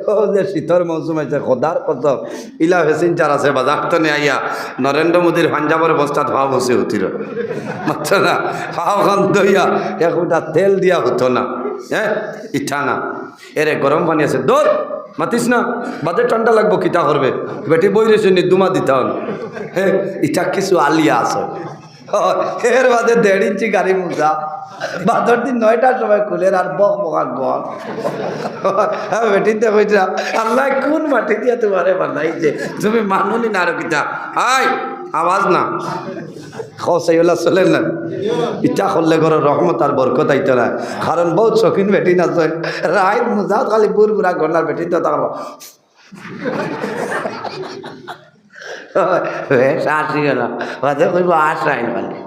ও যে শীতর মৌসুম আছে খোদার কত ইলা ভেসিনচার আছে বাজারতনে আইয়া নরেন্দ্র মোদীর পাঞ্জাবের বস্তা ধোয়া বসে হতির মাত্র না পাওখান দইয়া একটা তেল দিয়া হতো না হ্যাঁ ইচ্ছা না এরে গরম পানি আছে দৌড় মাতিস না বাদে ঠান্ডা লাগবো কিতা করবে বেটি বই রয়েছে নিদুমা দিতে হন হ্যাঁ ইটা কিছু আলিয়া আছে এর বাদে 1.5 ইঞ্চি গাড়ি মুজা বাদর দিন 9টার সময় খুলে আর বক বকা গল বেটিতে কইছে আল্লাহ কোন মাটি দিয়া তোমারে বানাইছে তুমি মানুনি না আর কিতা আই আওয়াজ না খসাইলা চলেন না ইটা করলে ঘর রহমত আর বরকত আইতো না কারণ বহুত শৌখিন বেটি না রাইত মুজা খালি বুড় বুড়া গলার বেটি তো তার আসি গেল কইব আস আইন পালি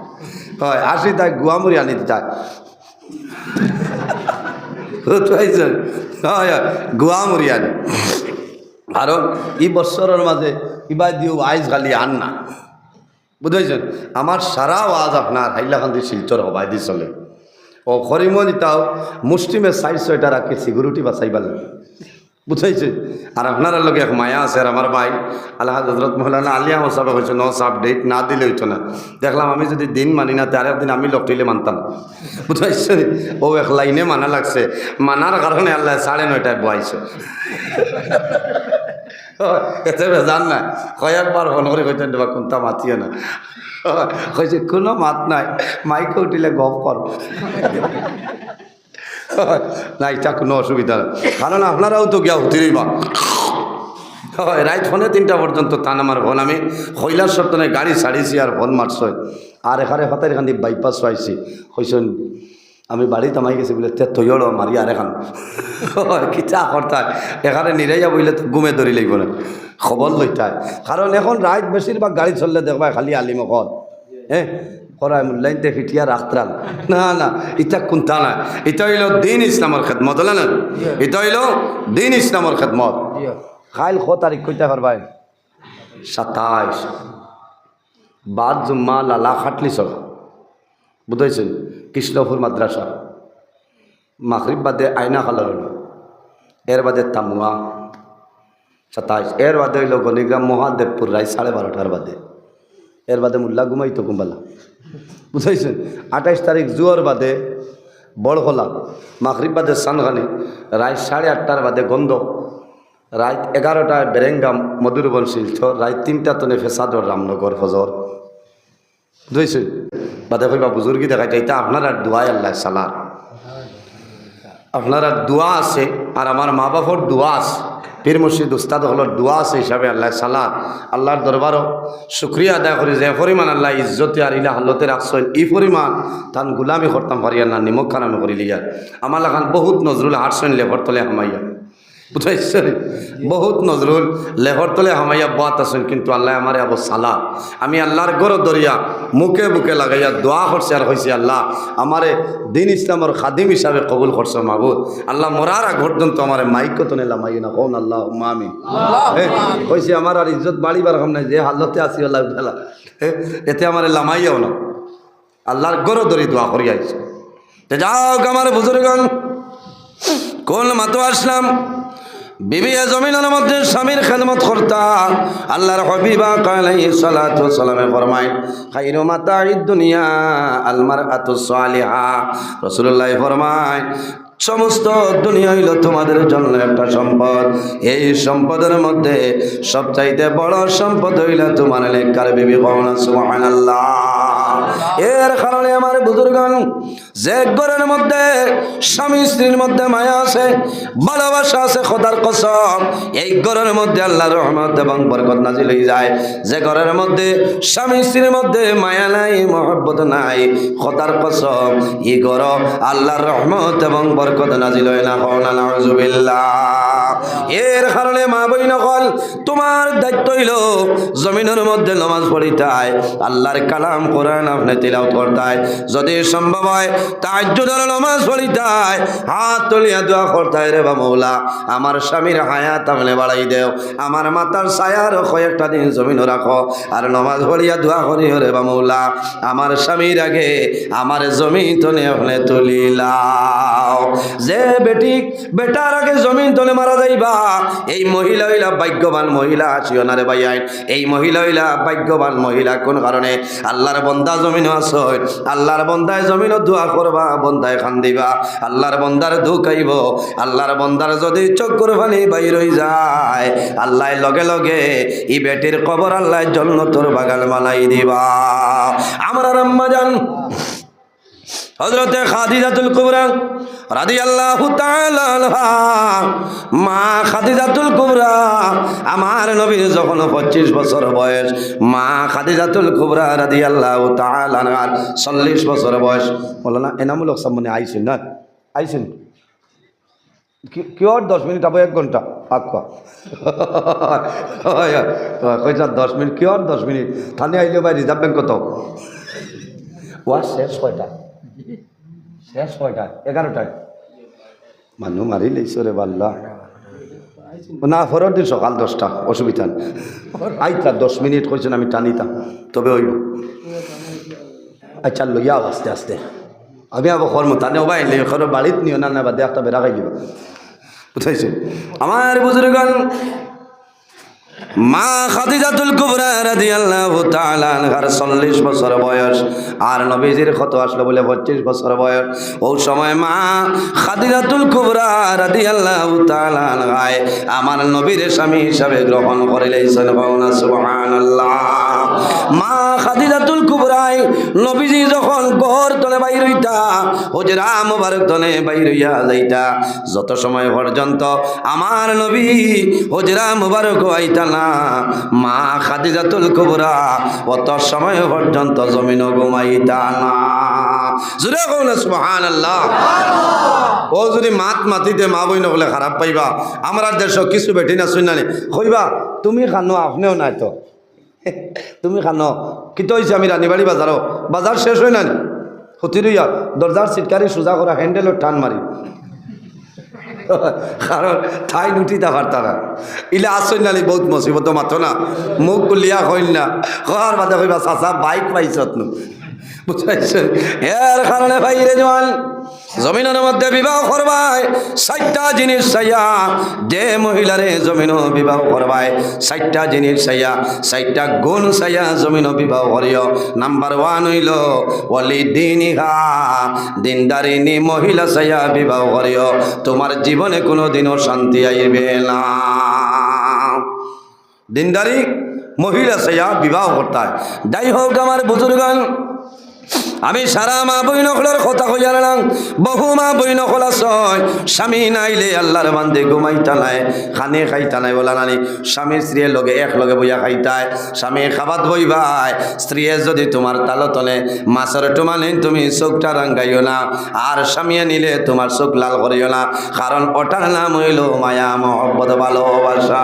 হয় আসি তাই গুয়ামুড়ি আনি তাই গুয়ামুড়ি আনি কারণ এই বছরের মাঝে কিবা দিও আইজ খালি আন না বুঝাইছেন আমার সারা আওয়াজ আপনার হাইলাকান্দি শিলচর হবাই দি চলে ও খরিমনি তাও মুষ্টিমে 4-6টা রাখে সিকিউরিটি বাঁচাইবার বুঝাইছে আর আপনার লগে এক মায়া আছে আর আমার ভাই আল্লাহ হজরত মৌলানা আলিয়া সাহেব হয়েছে সাহেব ডেট না দিলে হইতো না দেখলাম আমি যদি দিন মানি না তার একদিন আমি লকটিলে মানতাম বুঝাইছে ও এক লাইনে মানা লাগছে মানার কারণে আল্লাহ 9:30টায় বয়াইছে এতে জান না কয়েকবার ফোন করে কইতেন দেবা কোনটা মাতিও না কইছে কোনো মাত নাই মাইকে উঠিলে গপ কর না এটা কোনো অসুবিধা না কারণ আপনারাও তো গিয়া উঠিরইবা রাইট ফোনে 3টা পর্যন্ত তান আমার ফোন আমি হইলার সপ্তাহে গাড়ি ছাড়িয়েছি আর ফোন মারছই আর এখানে হতাই খান বাইপাস পাইছি হইছেন আমি বাড়িতে আমাই গেছি বলে তে তৈল মারি আর এখান কিতা করতায় এখানে নিরাইয়া বইলে তো গুমে ধরি লাগব না খবর লইতায় কারণ এখন রাইত বেশিরভাগ গাড়ি চললে দেখবা খালি আলিমকল হ্যাঁ করায় মূল্যাইনতে ফিটিয়া রাখতাম না না এটা কোনটা না এটা হইল দিন ইসলামের খেদমত হলে না এটা হইল দিন ইসলামের খেদমত খাইল ক তারিখ কইতে পারবাই 27 বাদ জুম্মা লালা খাটলি সব বুঝাইছেন কৃষ্ণপুর মাদ্রাসা মাগরিব বাদে আয়না খালার হইল এর বাদে তামুয়া 27 এর বাদে হইল গণিগ্রাম মহাদেবপুর রায় 12:30টার বাদে এর বাদে মোল্লা ঘুমাইতো কুম্বালা বুঝাইছেন 28 তারিখ জুয়ার বাদে বড়খোলা মাগরিব বাদে সানখানি রায় 8:30টার বাদে গন্ধ রাত 11টায় বেরেঙ্গাম মধুরবন শিলচর রাত 3টা তনে ফেসাদর রামনগর ফজর বুঝাইছেন বাদে কইবা বুজুর্গি দেখাইতে এটা আপনার আর দোয়াই আল্লাহ সালার আপনার আর দোয়া আছে আর আমার মা বাবার দোয়া আছে পীর মুর্শিদ উস্তাদ হলোর দোয়া আছে হিসাবে আল্লাহ সালার আল্লাহর দরবারও শুক্রিয়া আদায় করি যে পরিমাণ আল্লাহ ইজ্জতে আর ইলা হালতে রাখছেন এই পরিমাণ তান গুলামি করতাম পারিয়া না নিমক খানানো করি লিয়া আমার লাগান বহুত নজরুল হারসেন লেভর তলে হামাইয়া বুঝাইছেন বহুত নজরুল লেহর তলে হামাইয়া বাত আছেন কিন্তু আল্লাহ আমার আবু সালা আমি আল্লাহর গরো দরিয়া মুখে বুকে লাগাইয়া দোয়া করছে আর হয়েছে আল্লাহ আমারে দিন ইসলামের খাদিম হিসাবে কবুল করছে মাহবুব আল্লাহ মরার আগ পর্যন্ত আমার মাইক তো নেই লামাই না কোন আল্লাহ মামি হয়েছে আমার আর ইজ্জত বাড়িবার কাম নাই যে হালতে আসি আল্লাহ ফেলা এতে আমার লামাইয়াও না আল্লাহর গরো দরি দোয়া করি আইছে যাও আমার বুজুর্গণ কোন মাতো আসলাম বিবি জমিনের মধ্যে স্বামীর খেদমত করতা আল্লাহর হাবিবা আলাইহিস সালাতু ওয়াস সালামে ফরমায় খায়রু মাতাঈদ দুনিয়া আল মারআতু সালিহা রাসূলুল্লাহ ফরমায় সমস্ত দুনিয়া হইল তোমাদের জন্য একটা সম্পদ এই সম্পদের মধ্যে সবচাইতে বড় সম্পদ হইল তোমার নেককার বিবি কওনা সুবহানাল্লাহ এর কারণে আমার বুজুর্গণ যে ঘরের মধ্যে স্বামী স্ত্রীর মধ্যে মায়া আছে ভালোবাসা আছে খোদার কসম এই ঘরের মধ্যে আল্লাহর রহমত এবং বরকত নাজিল হয়ে যায় যে ঘরের মধ্যে স্বামী স্ত্রীর মধ্যে মায়া নাই মহব্বত নাই খোদার কসম এই ঘর আল্লাহর রহমত এবং বরকত নাজিল হয় না কোন নাউজুবিল্লাহ এর কারণে মা বই নকল তোমার দায়িত্ব হইল জমিনের মধ্যে নামাজ পড়িতায় আল্লাহর কালাম কোরআন আপনি তিলাওয়াত করতায় যদি সম্ভব হয় তাহাজ্জুদের নামাজ পড়িতায় হাত তুলিয়া দোয়া করতায় রে বা মওলা আমার স্বামীর হায়াত আপনি বাড়াই দেও আমার মাতার ছায়ার কয়েকটা দিন জমিন রাখো আর নামাজ পড়িয়া দোয়া করি রে বা মওলা আমার স্বামীর আগে আমার জমিন তলে আপনি তুলিলাও যে বেটার আগে জমিন তলে মারা যাইবা এই মহিলা হইলা ভাগ্যবান মহিলা আসিও না রে ভাই আইন এই মহিলা হইলা ভাগ্যবান মহিলা কোন কারণে আল্লাহর বন্দা জমিন আছে আল্লাহর বন্দায় জমিন দোয়া করবা বন্দায় খান দিবা আল্লাহর বন্দার দুঃখাইব আল্লাহর বন্দার যদি চক্ষুর পানি বাইর হয়ে যায় আল্লাহ লগে লগে ই বেটির কবর আল্লাহ জান্নাতের বাগান বানাই দিবা আমরা আম্মা জান হযরতে খাদিজাতুল কুবরা রাদিয়াল্লাহু তাআলা আনহা মা খাদিজাতুল কুবরা আমার নবীর যখন 25 বছর বয়স মা খাদিজাতুল কুবরা রাদিয়াল্লাহু তাআলা আনহার 40 বছর বয়স বলনা এনামুল হক সামনে আইছেন না আইছেন কিওর 10 মিনিট আবো 1 ঘন্টা আক্কা কইছা 10 মিনিট কিওর 10 মিনিট থানে আইলে ভাই রিজার্ভ ব্যাংক কত ওয়া শেষ কয়টা শেষ কয়টা 11টায় মানুষ মারি লইছ রে বাল্লা না পরের দিন সকাল 10টা অসুবিধা নেই আইতা 10 মিনিট কইছেন আমি টানিতাম তবে হইব আচ্ছা লইয়া আস্তে আস্তে আমি আবার কর্ম টানে ওবাই বাড়িত নিও না বাদে একটা বেড়া খাই দিবা বুঝাইছে আমার বুজুর্গণ মা খাদিজাতুল কুবরা রাদিয়াল্লাহু তাআলা আনহার 40 বছর বয়স আর নবীজির কত আসলো বলে 25 বছর বয়স ওই সময় মা খাদিজাতুল কুবরা রাদিয়াল্লাহু তাআলা আনহা আমার নবীর স্বামী হিসাবে গ্রহণ করে লইছেন সুবহানাল্লাহ মা খাদিজাতুল কুবরা নবীজি যখন ঘর তলে বাইর হইতা হুজরা মুবারক তলে বাইর হইয়া যাইতা যত সময় পর্যন্ত আমার নবী হুজরা মুবারক হইতা না মা খাদিজাতুল কুবরা অত সময় পর্যন্ত জমিন ঘুমাইতা না জোরে কোন সুবহানাল্লাহ ও যদি মাতিতে মা বই নকলে খারাপ পাইবা আমরা দেশ কিছু বেটি না শুনানি কইবা তুমি খানো আপনিও নাই তো তুমি খানো কি তো হয়েছে আমি রানীবাড়ি বাজার শেষ হয় না হতিরইয়া দরজার সিটকারি সোজা করা হ্যান্ডেলও টান মারি কারণ ঠাই নুটিতে পারতারা ইলে আসই নালি বহুত মুসিবত মাথো না মুখ গুলিয়া হইল না কর বাদে কইবা চাচা বাইক পাইছত নু বুঝাইছেন এর কারণে ভাইরে জওয়ান জমিনের মধ্যে বিবাহ করবাই 60টা জিনিস চাইয়া যে মহিলারে জমিন বিবাহ করবাই 60টা জিনিস চাইয়া 60টা গুণ চাইয়া জমিন বিবাহ করিও নাম্বার 1 হইল ওয়ালি দিনিহা দিনদারিনী মহিলা চাইয়া বিবাহ করিও তোমার জীবনে কোনোদিনও শান্তি আইবে না দিনদারি মহিলা চাইয়া বিবাহ করতে হয় যাই হোক আমার বুজুর্গান আমি সারা মা বইনকলের কথা কই জানালাম বহু মা বইনকল আছে স্বামী নাইলে আল্লাহর বান্দে ঘুমাইতা নাই খানে খাইতা নাই বলা নানি স্বামী স্ত্রীর লগে এক লগে বইয়া খাইতায় স্বামী খাবাত বইবাই স্ত্রীয়ে যদি তোমার তালো তলে মাছের টুমা নেই তুমি চোখটা রাঙ্গাইও না আর স্বামীয়ে নিলে তোমার চোখ লাল করিও না কারণ ওটার নাম হইল মায়া মহব্বত ভালোবাসা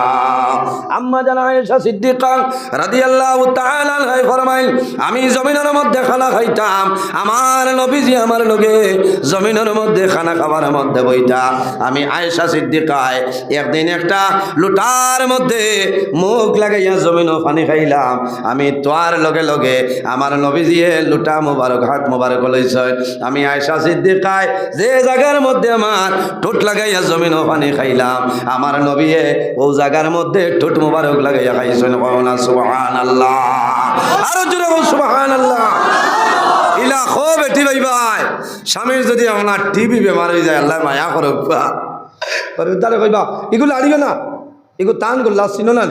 আম্মা জানা আয়েশা সিদ্দিকা রাদিয়াল্লাহু তাআলা আনহা ফরমাইল আমি জমিনের মধ্যে খানা খাইতাম আমার নবীজি আমার লগে জমিনের মধ্যে খানা খাবার মধ্যে বইতা আমি আয়েশা সিদ্দিকায় একদিন একটা লুটার মধ্যে মুখ লাগাইয়া জমিনও পানি খাইলাম আমি তোয়ার লগে লগে আমার নবীজিয়ে লুটা মুবারক হাত মুবারক লইছে আমি আয়েশা সিদ্দিকায় যে জায়গার মধ্যে আমার ঠোঁট লাগাইয়া জমিনও পানি খাইলাম আমার নবীয়ে ও জায়গার মধ্যে ঠোঁট মুবারক লাগাইয়া খাইছেন সুবহানাল্লাহ আরো জোরে বল সুবহানাল্লাহ ইলা খো বেটি ভাই ভাই স্বামীর যদি আপনার টিবি বেমার হয়ে যায় আল্লাহ মায়া করো তাহলে কইবা এগুলো আনিবে না এগুলো টান করলা চিনো না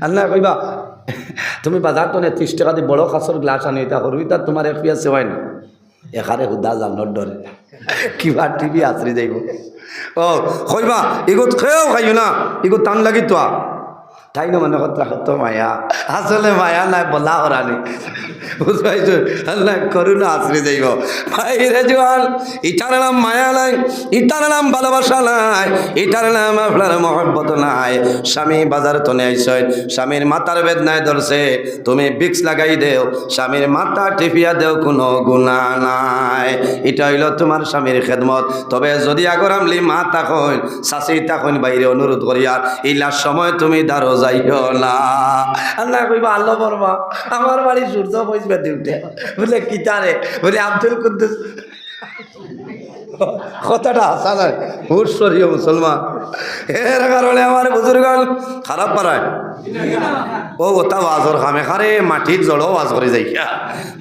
আল্লাহ কইবা তুমি বাজার তো 30 টাকা দিয়ে বড় খাসর গ্লাস আনি এটা করবি তার তোমার এক পিয়া সেবাই না এখানে হুদা জানোর ডরে কিবা টিভি আছরি যাইব ও কইবা এগুলো খেয়েও খাইও না এগুলো টান লাগি তো তাই না মনে কথা তো মায়া আসলে মায়া নাই বলা হরানি বুঝবাইছো আল্লাহ করুণা আশ্রে যাইব ভাইরে জওয়ান ইটার নাম মায়া নাই ইটার নাম ভালোবাসা নাই ইটার নাম আপনার মহব্বত নাই স্বামী বাজার তনে আইসয় স্বামীর মাথার বেদনায় ধরছে তুমি বিক্স লাগাই দেও স্বামীর মাথা টিপিয়া দেও কোনো গুণা নাই এটা হইল তোমার স্বামীর খেদমত তবে যদি আগর আমলি মা তাকইন শাশি তাকইন বাইরে অনুরোধ করিয়ার ইলার সময় তুমি দাঁড়ো যাইও না আল্লাহ কইবা আল্লাহ বলবা আমার বাড়ি সূর্য বসবে দিউতে বলে কিতারে বলে আব্দুল কুদ্দুস কথাটা হাসা নাই হুট সরিয়ে মুসলমান এর কারণে আমার বুজুর্গান খারাপ পারায় ও ওটা ওয়াজর খামে খারে মাটির জড়ো ওয়াজ করে যাই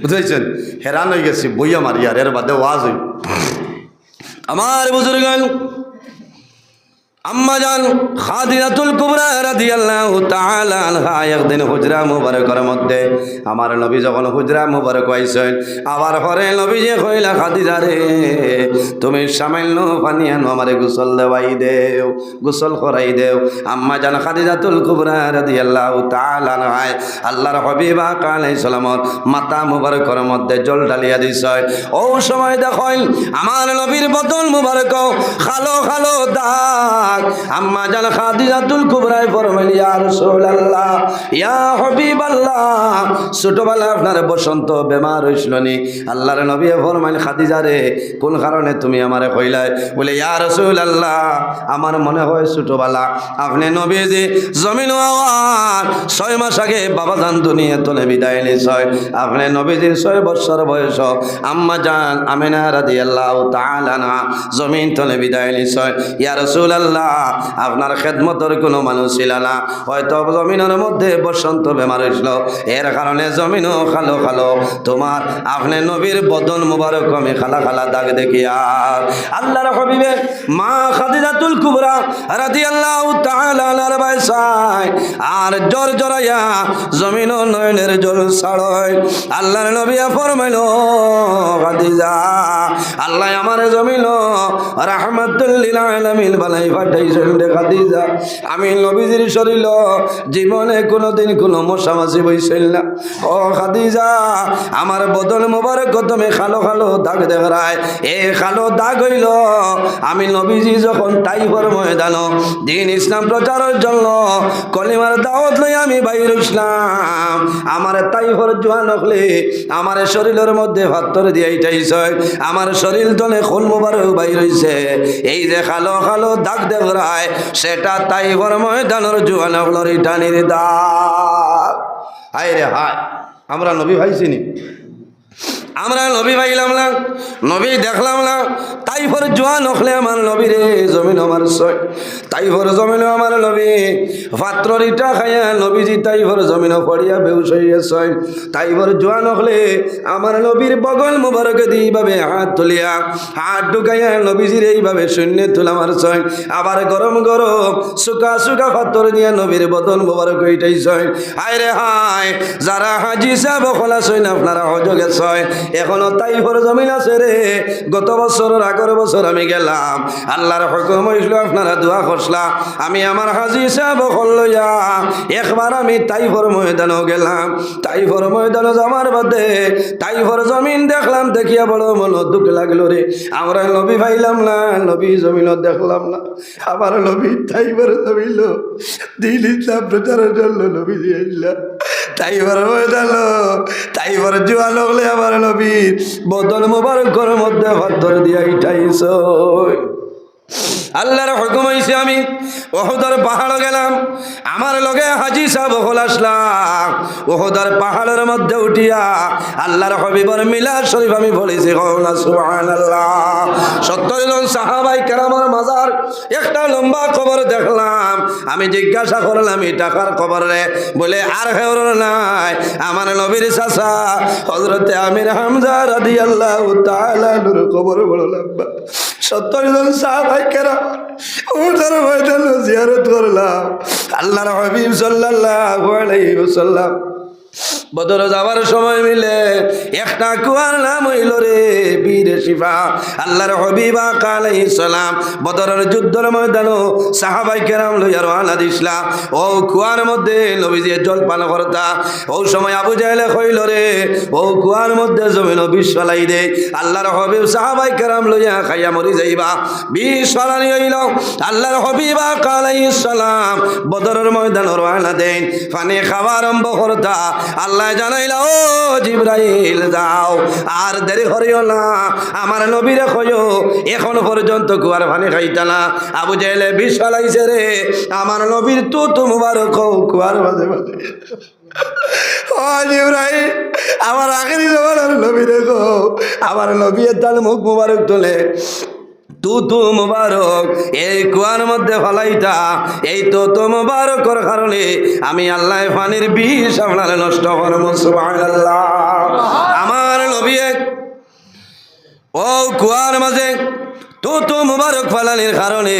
বুঝাইছেন হেরান হয়ে গেছি বইয়া মারি আর এর বাদে ওয়াজ হই আমার বুজুর্গান আম্মা জান খাদিজাতুল কুবরা রাদিয়াল্লাহু তাআলা আনহা একদিন হুজরা মুবারকের মধ্যে আমার নবী যখন হুজরা মুবারক আইছেন আবার পরে নবী যে কইলা খাদিজা রে তুমি সামান্য পানি আনো আমারে গোসল দেওয়াই দেও গোসল করাই দেও আম্মা জান খাদিজাতুল কুবরা রাদিয়াল্লাহু তাআলা আনহা আল্লাহর হাবিব আলাইহিস সালামর মাথা মুবারকের মধ্যে জল ঢালিয়া দিছেন ও সময় দেখেন আমার নবীর বদন মুবারক খালো খালো দাগ আম্মা জান খাদিজাতুল কুবরা ফরমাইল ইয়া রাসূলুল্লাহ ইয়া হাবিবাল্লাহ ছোটবেলা আপনার বসন্ত বেমার হইছিল নি আল্লাহর নবী ফরমাইল খাদিজা রে কোন কারণে তুমি আমারে কইলাই বলে ইয়া রাসূলুল্লাহ আমার মনে হয় ছোটবেলা আপনি নবীজি জমিন আওয়ার 6 মাস আগে বাবা জান দুনিয়া তলে বিদায় নিছয় আপনি নবীজির 6 বছর বয়স আম্মা জান আমিনা রাদিয়াল্লাহু তাআলা আনহা জমিন তলে বিদায় নিছয় ইয়া রাসূলুল্লাহ আপনার খেদমতের কোনো মানুষ ছিল না হয়তো জমিনের মধ্যে বসন্ত বেমার হয়েছিল এর কারণে জমিনও খালো খালো তোমার আপনি নবীর বদন মুবারক আমি খালা খালা দাগ দেখি আর আল্লাহর হাবিবে মা খাদিজাতুল কুবরা রাদিয়াল্লাহু তাআলা আনহার বাইসাই আর জোর জোরাইয়া জমিন নয়নের জল ছাড়য় আল্লাহর নবী ফরমাইলো খাদিজা আল্লাহ আমার জমিন রাহমাতুল লিল আলামিন বানাই পাঠাইছেন রে খাদিজা আমি নবীজির শরীর জীবনে কোনোদিন কোনো মশা মাছি বইছিল না ও খাদিজা আমার বদন মোবারক তুমি খালো খালো দাগ দেখায় এ খালো দাগ হইল আমি নবীজি যখন তাইফের ময়দান দিন ইসলাম প্রচারের জন্য কলিমার দাওয়াত লই আমি বাইর ইসলাম আমার তাইফের জোয়ান হলে আমার শরীরের মধ্যে পাথর দিয়ে ইটাইছ আমার শরীর তলে খুন মোবারক বাইর হইছে এই যে খালো খালো দাগ দেখায় সেটা তাইফের ময়দানের জোয়ান হলর ইটানির দাগ হায় রে হায় আমরা নবী ভাইছিনি আমরা নবী ভাইলাম না নবী দেখলাম না তাইফের জোয়ান হলে আমার নবী রে জমিন আমার সয় তাইফের জমিন আমার নবী পাত্রর ইটা খাইয়া নবীজি তাইফের জমিন পড়িয়া বেউস হইয়া ছয় তাইফের জোয়ান হলে আমার নবীর বগল মুবারক দিয়ে এইভাবে হাত তুলিয়া হাত ঢুকাইয়া নবীজির এইভাবে শূন্য তুলা আমার ছয় আবার গরম গরম শুকা শুকা পাত্র দিয়া নবীর বদন মুবারক এইটাই ছয় হায় রে হায় যারা হাজি সাহেব খোলা ছয় না আপনারা হজগে ছয় এখনো তাইফের জমিন আছে রে গত বছরের আগের বছর আমি গেলাম আল্লাহর হুকুম হইছিল আপনারা দোয়া করছলা আমি আমার হাজি সাহেব লইয়া একবার আমি তাইফের ময়দানও গেলাম তাইফের ময়দানে যাওয়ার বাদে তাইফের জমিন দেখলাম দেখিয়া বড় মন দুঃখ লাগলো রে আমরা নবী ভাইলাম না নবী জমিনও দেখলাম না আমার নবী তাইফের জমিল দিন ইসলাম প্রচারের জন্য নবী দিয়েছিলাম তাইফের ময়দান তাইফের জোয়ান হলে আমার নবীর বদন মুবারকের মধ্যে পাথর দিয়া ইটাইছ আল্লাহর হুকুম হইছে আমি ওহদের পাহাড় গেলাম আমার লগে হাজি সাহেব হল আসলাম ওহদের পাহাড়ের মধ্যে উঠিয়া আল্লাহর হাবিবের মিলাদ শরীফ আমি পড়েছি সুবহানাল্লাহ 70 জন সাহাবায়ে কেরামের মাজার একটা লম্বা কবর দেখলাম আমি জিজ্ঞাসা করলাম এই টাকার কবর রে বলে আর হেওর নাই আমার নবীর চাচা হযরতে আমির হামজা রাদিয়াল্লাহু তাআলা নূর কবর বড় লম্বা 70 জন সাহাবায়ে কেরাম ওটার ময়দান জিয়ারত করলাম আল্লাহর হাবিব সাল্লাল্লাহু আলাইহি ওয়াসাল্লাম বদর যাওয়ার সময় মিলে একটা কুয়ার নাম হইল রে বীর শিফা আল্লাহর হাবিব আলাইহিস সালাম বদরের যুদ্ধের ময়দানও সাহাবায়ে কেরাম লইয়া রওনা দিছলা ও কুয়ার মধ্যে নবীজি জল পান করতা ও সময় আবু জাহেল কইল রে ও কুয়ার মধ্যে জমিন বিষ ফেলাই দে আল্লাহর হাবিব সাহাবায়ে কেরাম লইয়া খাইয়া মরি যাইবা বিষ ফেলানি হইল আল্লাহর হাবিব আলাইহিস সালাম বদরের ময়দানে রওনা দেন পানি খাওয়া আরম্ভ করতা আল্লাহ জানাইলা ও জিবরাইল যাও আর দেরি করিও না আমার নবীরে কইও এখন পর্যন্ত কুয়ার পানি খাইতা না আবু জাহেল বিষ ফেলাইছে রে আমার নবীর তো মুবারক কুয়ার মাঝে মাঝে ও জিবরাইল আমার আখেরি জমানার নবীরে গো আমার নবী তার মুখ মুবারক তোলে তুতু মুবারক এই কুয়ার মধ্যে ফলাইতা, এই তুতু মুবারকর কারণে আমি আল্লাহ পানির বিষ আপনার নষ্ট করব। সুবহানাল্লাহ। আমার নবী ও কুয়ার মাঝে তুতু মুবারক ফলানির কারণে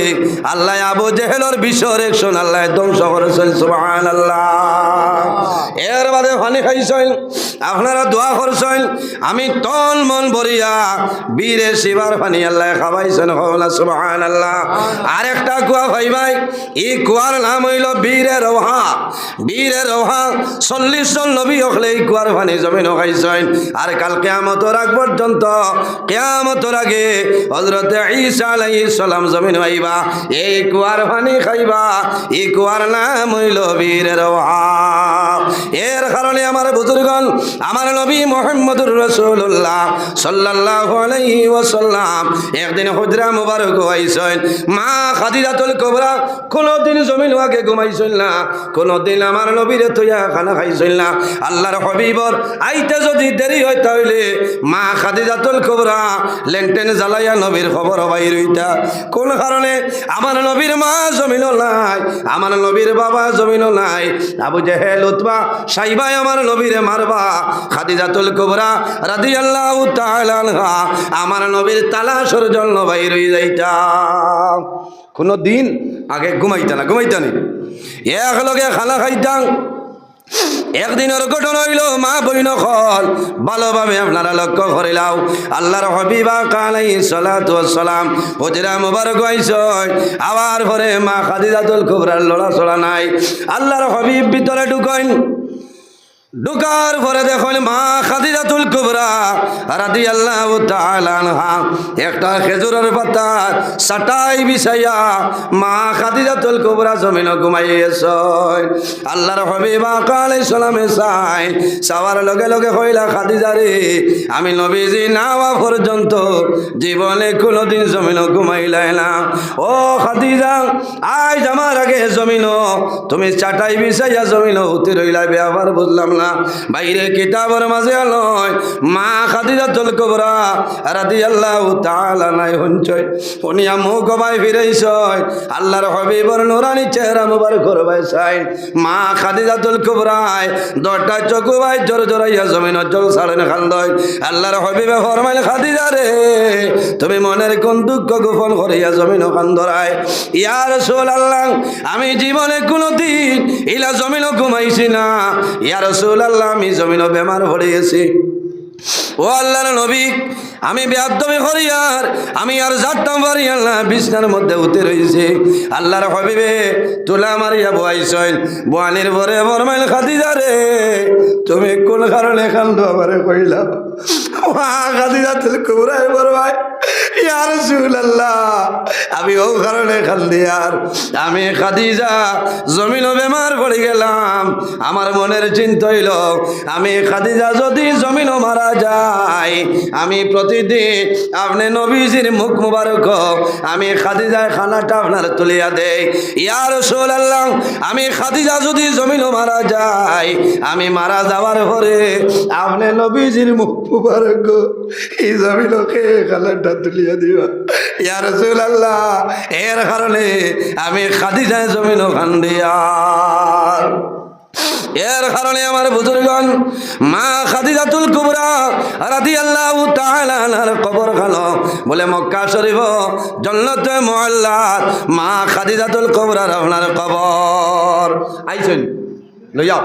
আল্লাহ আবু জেহেলর বিশ্বর একশন আল্লাহ ধ্বংস করেছেন। সুবহানাল্লাহ। এর বাদে পানি খাইছেন, আপনারা দোয়া করছেন, আমি তন মন ভরিয়া বীরে শিবার পানি আল্লাহ খাওয়াইছেন। সুবহানাল্লাহ। আরেকটা কুয়া ভাই, এই কুয়ার নাম হইল বীরে রওহা। বীরে রওহা 40 জন নবী হলে এই কুয়ার পানি জমিন খাইছেন। আর কাল কিয়ামতের আগ পর্যন্ত, কিয়ামতের আগে হযরত ঈসা আলাইহিস সালাম জমিন আইবা, এই কুয়ার পানি খাইবা। এই কুয়ার নাম হইল বীরে রওহা। এর কারণে আমার বুজুর্গণ, আমার নবী মুহাম্মদুর রাসূলুল্লাহ সাল্লাল্লাহু আলাইহি ওয়াসাল্লাম একদিন হুজরা মুবারক হইছেন। মা খাদিজাতুল কুবরা কোনদিন জমিন আগে ঘুমাইছেন না, কোনদিন আমার নবীরে তৈয়া খানা খাইছেন না। আল্লাহর হাবিবর আইতে যদি দেরি হয় তাহলে মা খাদিজাতুল কুবরা লেনটেন জ্বালাইয়া নবীর খবর বাইর হইতা। কোন কারণে? আমার নবীর মা জমিন নাই, আমার নবীর বাবা জমিন নাই। আবু জেহেল উতবা সাইবাই আমার নবীরে মারবা। খাদিজাতুল কুবরা রাদিয়াল্লাহু তাআলা আনহা আমার নবীর তালাশের জন্য বাইর হই যাইতা। কোনো দিন আগে ঘুমাইতা না, ঘুমাইতানি একলগে খানা খাইতাম। একদিনের ঘটনা হইল, মা বইন হল ভালোভাবে আপনারা লক্ষ্য করিলাও। আল্লাহর হাবিব আলাইহিস সালাতু ওয়াস সালাম হুজরা মুবারক আইছেন। আবার পরে মা খাদিজাতুল কুবরার লড়াচড়া নাই। আল্লাহর হাবিব ভিতরে ঢুকেন। ঢুকার পরে দেখুন মা খাদিজাতুল কুবরা রাদিয়াল্লাহু তাআলা আনহা একটা খেজুরের পাতা সাটাই বিছাইয়া মা খাদিজাতুল কুবরা জমিনে ঘুমাইয়েছেন। আল্লাহর হাবিব আলাইহিস সালামে চাওয়ার লগে লগে কইলা, খাদিজা রে, আমি নবীজি না হওয়া পর্যন্ত জীবনে কোনোদিন জমিনে ঘুমাইলাই না। ও খাদিজা, আজ আমার আগে জমিনো তুমি চাটাই বিছাইয়া জমিনে উঠে রইলাবে। আবার বুঝলাম না বাইরে কিতাবের মাঝে নয়, মা খাদিজাতুল কুবরা রাদিয়াল্লাহু তাআলা নাই হঞ্চয় উনিয়া মুখ বাই ফিরাইছয়। আল্লাহর হাবিবর নুরানি চেহারা মুবারক করবাই চাই। মা খাদিজাতুল কুবরায় দরটা চকু বাই জোর জোরাইয়া জমিন জল ছাড়েন খান্দয়। আল্লাহর হাবিবে ফরমাইল, খাদিজা রে, তুমি মনের কোন দুঃখ গোপন করিয়া জমিন খান্দরায়। ইয়া রাসূলুল্লাহ, আমি জীবনে কোনোদিন ইলা জমিন ঘুমাইছি না। ইয়া রাসূলুল্লাহ, আমি জমিন বেমার পড়ে গেছি। ও আল্লাহর নবী, আমি বেয়াদবি করিয়ার আমি আর যাতাম পারি আল্লাহ বিছনার মধ্যে উঠে রয়েছে। আল্লাহর হাবিবে তুলা মারিয়া বয়াইছেন। বোয়ানির পরে ফরমাইল, খাদিজা রে, তুমি কোন কারণে কান্দো আমারে কইলা। মা খাদিজাতুল কুবরা ফরমায়, ইয়া রাসূলুল্লাহ, আমি ও কারণে কান্দি। আর আমি খাদিজা জমিন বেমার পড়ে গেলাম। আমার মনের চিন্তা হইল, আমি খাদিজা যদি জমিন মারা যায়, আমি প্রতিদিন আপনি নবীজির মুখ মুবারক আমি খাদিজার খানাটা আপনার তুলিয়া দেই। ইয়া রাসূলুল্লাহ, আমি খাদিজা যদি জমিন মারা যায়, আমি মারা যাওয়ার পরে আপনি নবীজির মুখ মুবারক এই জমিনকে খানাটা তুলিয়া দিবা। ইয়া রাসূলুল্লাহ, এর কারণে আমি খাদিজা জমিন খান্দিয়া। এর কারণে আমার বুজুর্গণ, মা খাদিজাতুল কুবরা রাদিয়াল্লাহু তাআলা আনহার কবর খানো বলে মক্কা শরীফ জান্নাতে মুআল্লাত মা খাদিজাতুল কুবরার আপনার কবর আইছেন লইয়া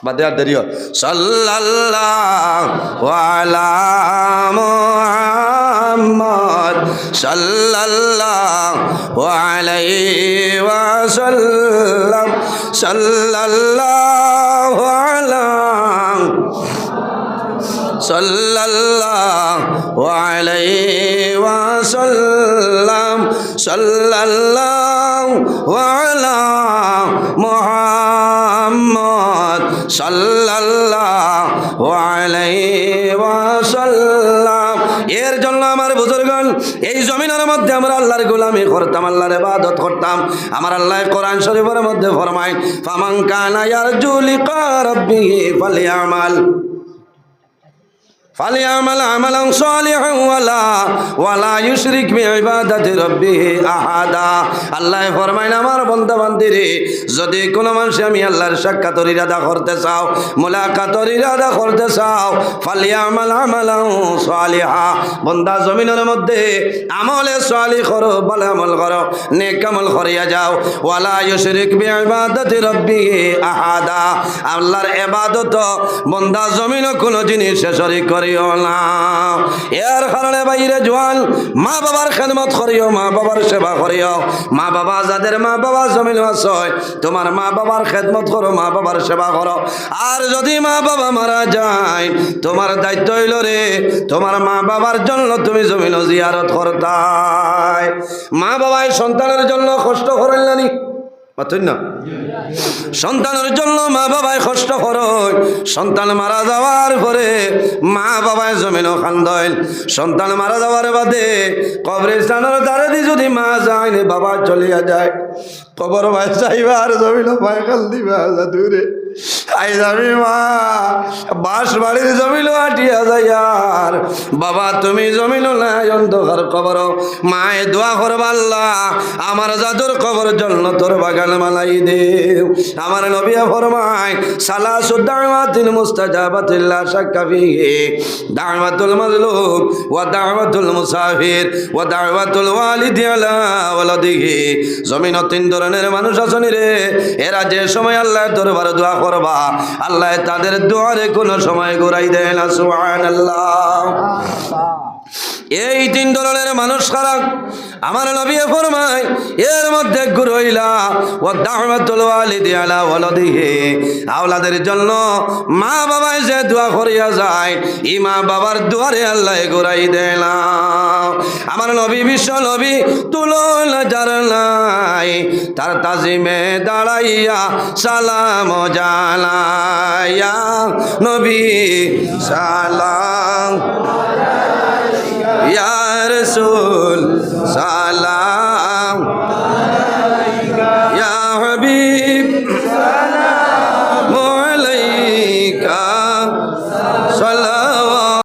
বাদে আর দেরি হয়। সাল্লাল্লাহু আলা মুহাম্মদ সাল্লাল্লাহু আলাইহি ওয়াসাল্লাম সাল্লাল্লাহু আলা সাল্লাল্লাহু আলাইহি ওয়াসাল্লাম সাল্লাল্লাহু আলা মুহাম্মদ সাল্লাল্লাহু আলাইহি ওয়াসাল্লাম। এর জন্য আমার বুজুর্গণ, এই জমিনের মধ্যে আমরা আল্লাহর গোলামি করতাম, আল্লাহর ইবাদত করতাম। আমার আল্লাহ কোরআন শরীফের মধ্যে ফরমায়, ফামান কানা ইয়ারজু লিকা রাব্বিহি ফালইআমাল ফালিয়ামাল আমালান সালিহান ওয়ালা ইউশরিক বিইবাদাতি রাব্বিহি আহাদা। আল্লাহ ফরমায় আমার বান্দা বান্দিরে, যদি কোনো মানুষ আমি আল্লাহর সাক্ষাতের ইরাদা করতে চাও, মুলাকাতের ইরাদা করতে চাও, ফালিয়ামাল আমালান সালিহা, বান্দা জমিনের মধ্যে আমলে সালিহ করো, ভালো আমল করো, নেক আমল করিয়া যাও। ওয়ালা ইউশরিক বিইবাদাতি রাব্বিহি আহাদা, আল্লাহর ইবাদত বান্দা জমিনে কোনো জিনিস শরীক করিও না। এর কারণে বাইরে জোয়ান মা বাবার খেদমত করিও, মা বাবার সেবা করিও। মা বাবা যাদের মা বাবা জমিন আছে, তোমার মা বাবার খেদমত করো, মা বাবার সেবা করো। আর যদি মা বাবা মারা যায়, তোমার দায়িত্ব হইল রে তোমার মা বাবার জন্য তুমি জমিন জিয়ারত করতাই। মা বাবাই সন্তানের জন্য কষ্ট করেন না, না সন্তানের জন্য মা বাবায় কষ্ট করো। সন্তান মারা যাওয়ার পরে মা বাবায় জমিনও খান্দইল। সন্তান মারা যাওয়ার বাদে কবরস্থানের দ্বারে দি যদি মা যায় না, বাবা চলিয়া যায়, কবর ভাই চাইবার জমিন ভাই খাল দিবা দূরে আই যাবি মা, বাস বাড়ির জমিল আটিয়া যায়। আর বাবা তুমি জমিল নাই অন্ধকার কবর, মায়ে দোয়া করবা আল্লাহ আমার জাদুর কবর জন্য তোর বাগান মালাই দেও। আমার নবী ফরমায় সালাসু দাওয়াতিল মুস্তাজাবাতিল লা শাক্কা ফিহি দাওয়াতুল মাজলুম ওয়া দাওয়াতুল মুসাফির ওয়া দাওয়াতুল ওয়ালিদি আলা ওয়ালাদিহি। জমিন তিন ধরনের মানুষ আছেন রে, এরা যে সময় আল্লাহর দরবারে দোয়া করবা, আল্লাহ তাদের দোয়ারে কোনো সময় ঘুরাই দেয় না। সুবহানাল্লাহ। এই তিন ধরনের মানুষ খারাপ আমার নবী ফরমায়, এর মধ্যে গুরইলা ও দাওয়াতুল ওয়ালিদি আলা ওয়ালাদিহি, আওলাদের জন্য মা বাবায় যে দোয়া করিয়া যায়, এই মা বাবার দুয়ারে আল্লাহ ঘুরাই দেয় না। আমার নবী বিশ্ব নবী তুলনা যার নাই, তার তাজিমে দাঁড়াইয়া সালাম জানাইয়া নবী সালাম ইয়া রাসূল সালাম